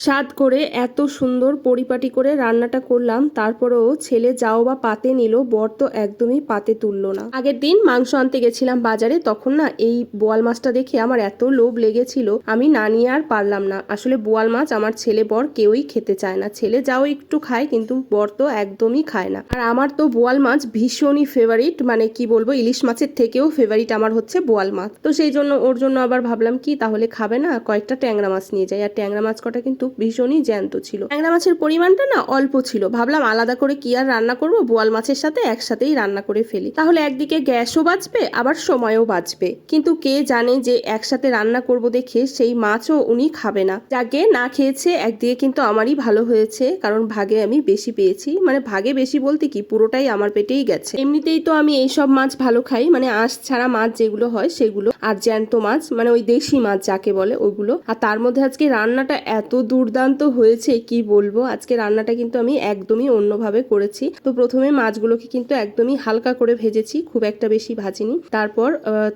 স্বাদ করে এত সুন্দর পরিপাটি করে রান্নাটা করলাম, তারপরেও ছেলে যাও বা পাতে নিল, বর তো একদমই পাতে তুললো না। আগের দিন মাংস আনতে গেছিলাম বাজারে, তখন না এই বোয়াল মাছটা দেখে আমার এত লোভ লেগেছিল, আমি না নিয়ে আর পারলাম না। আসলে বোয়াল মাছ আমার ছেলে বর কেউই খেতে চায় না। ছেলে যাও একটু খায়, কিন্তু বর তো একদমই খায় না। আর আমার তো বোয়াল মাছ ভীষণই ফেভারিট, মানে কি বলবো, ইলিশ মাছের থেকেও ফেভারিট আমার হচ্ছে বোয়াল মাছ। তো সেই জন্য ওর জন্য আবার ভাবলাম কি তাহলে খাবে না, কয়েকটা ট্যাংরা মাছ নিয়ে যাই। আর ট্যাংরা মাছ কটা কিন্তু ভীষণই জ্যান্ত ছিল। ট্যাংরা মাছের পরিমাণটা না অল্প ছিল, ভাবলাম আলাদা করে কি আর রান্না করব, বোয়াল মাছের সাথে একসাথেই রান্না করে ফেলি, তাহলে একদিকে গ্যাসও বাঁচবে আবার সময়ও বাঁচবে। কিন্তু কে জানে যে একসাথে রান্না করব দেখে সেই মাছও উনি খাবে না। যাকে না খেয়েছে, একদিকে কিন্তু আমারই ভালো হয়েছে, কারণ ভাগে আমি বেশি পেয়েছি। মানে ভাগে বেশি বলতে কি, পুরোটাই আমার পেটেই গেছে। এমনিতেই তো আমি এইসব মাছ ভালো খাই, মানে আঁশ ছাড়া মাছ যেগুলো হয় সেগুলো, আর জ্যান্ত মাছ মানে ওই দেশি মাছ যাকে বলে ওগুলো। আর তার মধ্যে আজকে রান্নাটা এত দুর্দান্ত হয়েছে কি বলবো। আজকে রান্নাটা কিন্তু আমি একদমই অন্যভাবে করেছি। তো প্রথমে মাছগুলোকে কিন্তু একদমই হালকা করে ভেজেছি, খুব একটা বেশি ভাজিনি। তারপর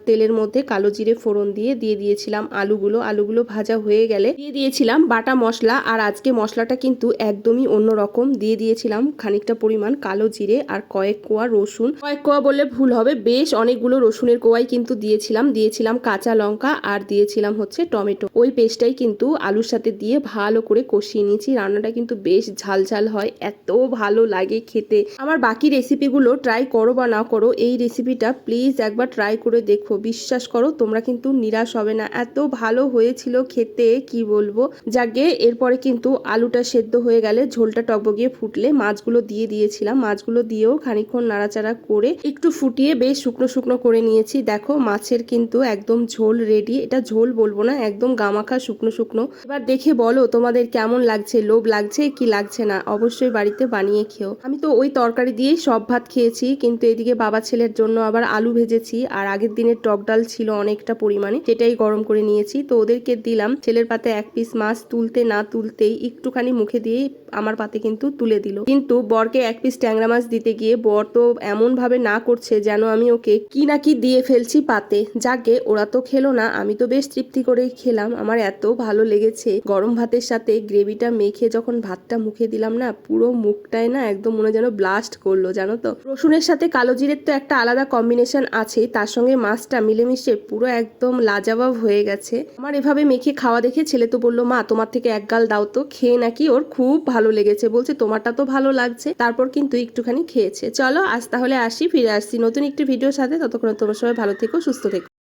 তেলের মধ্যে কালো জিরে ফোড়ন দিয়ে দিয়েছিলাম আলুগুলো ভাজা হয়ে গেলে দিয়ে দিয়েছিলাম বাটা মশলা। আর আজকে মশলাটা কিন্তু একদমই অন্যরকম, দিয়েছিলাম খানিকটা পরিমাণ কালো জিরে আর কয়েক কোয়া রসুন। কয়েক কোয়া বললে ভুল হবে, বেশ অনেকগুলো রসুনের কোয়াই কিন্তু দিয়েছিলাম কাঁচা লঙ্কা, আর দিয়েছিলাম হচ্ছে টমেটো। ওই পেস্টটাই কিন্তু আলুর সাথে দিয়ে ভালো করে কষিয়ে নিয়েছি। রান্নাটা কিন্তু বেশ ঝাল হয়, এত ভালো লাগে খেতে। আমার বাকি রেসিপিগুলো ট্রাই করো বা না করো, এই রেসিপিটা প্লিজ একবার ট্রাই করে দেখো, বিশ্বাস করো তোমরা কিন্তু নিরাশ হবে না, এত ভালো হয়েছিল খেতে কি বলবো। যাকে এরপরে কিন্তু আলুটা সেদ্ধ হয়ে গেলে, ঝোলটা টকবগিয়ে ফুটলে মাছগুলো দিয়েছিলাম। মাছগুলো দিয়েও খানিকক্ষণ নাড়াচাড়া করে একটু ফুটিয়ে বেশ শুকনো করে নিয়েছি। দেখো মাছের কিন্তু একদম ঝোল রেডি। এটা ঝোল বলবো না, একদম গামাখা শুকনো। এবার দেখে বলো তোমাদের কেমন লাগছে, লোভ লাগছে কি লাগছে না, অবশ্যই বাড়িতে বানিয়ে খেও। আমি তো ওই তরকারি দিয়েই সব ভাত খেয়েছি, কিন্তু এদিকে বাবা ছেলের জন্য আবার আলু ভেজেছি, আর আগের দিনের টক ডাল ছিল অনেকটা পরিমাণে, সেটাই গরম করে নিয়েছি। তো ওদেরকে দিলাম। ছেলের পাতে এক পিস মাছ তুলতে না তুলতেই একটুখানি মুখে দিয়েই আমার পাতে কিন্তু তুলে দিল। কিন্তু বরকে এক পিস ট্যাংরা মাছ দিতে গিয়ে বর তো এমন ভাবে না করছে যেন আমি ওকে কি না কি দিয়ে ফেলছি পাতে। যাকে ওরা তো খেলো না, আমি তো বেশ তৃপ্তি করেই খেলাম। আমার এত ভালো লেগেছে, গরম ভাতের সাথে গ্রেভিটা মেখে যখন ভাতটা মুখে দিলাম না, পুরো মুখটায় না একদম মনে যেন ব্লাস্ট করলো, জানো তো। রসুনের সাথে কালো জিরের তো একটা আলাদা কম্বিনেশন আছে, তার সঙ্গে মাছটা মিলেমিশে পুরো একদম লাজবাব হয়ে গেছে। আমার এভাবে মেখে খাওয়া দেখে ছেলে তো বললো, মা তোমার থেকে এক গাল দাও তো, খেয়ে নাকি ওর খুব ভালো লেগেছে, বলছে তোমারটা তো ভালো লাগছে। তারপর কিন্তু একটুখানি খেয়েছে। চলো আজ তাহলে আসি, ফিরে আসছি নতুন একটি ভিডিওর সাথে। ততক্ষণ তোমরা সবাই ভালো থেকো, সুস্থ থেকো।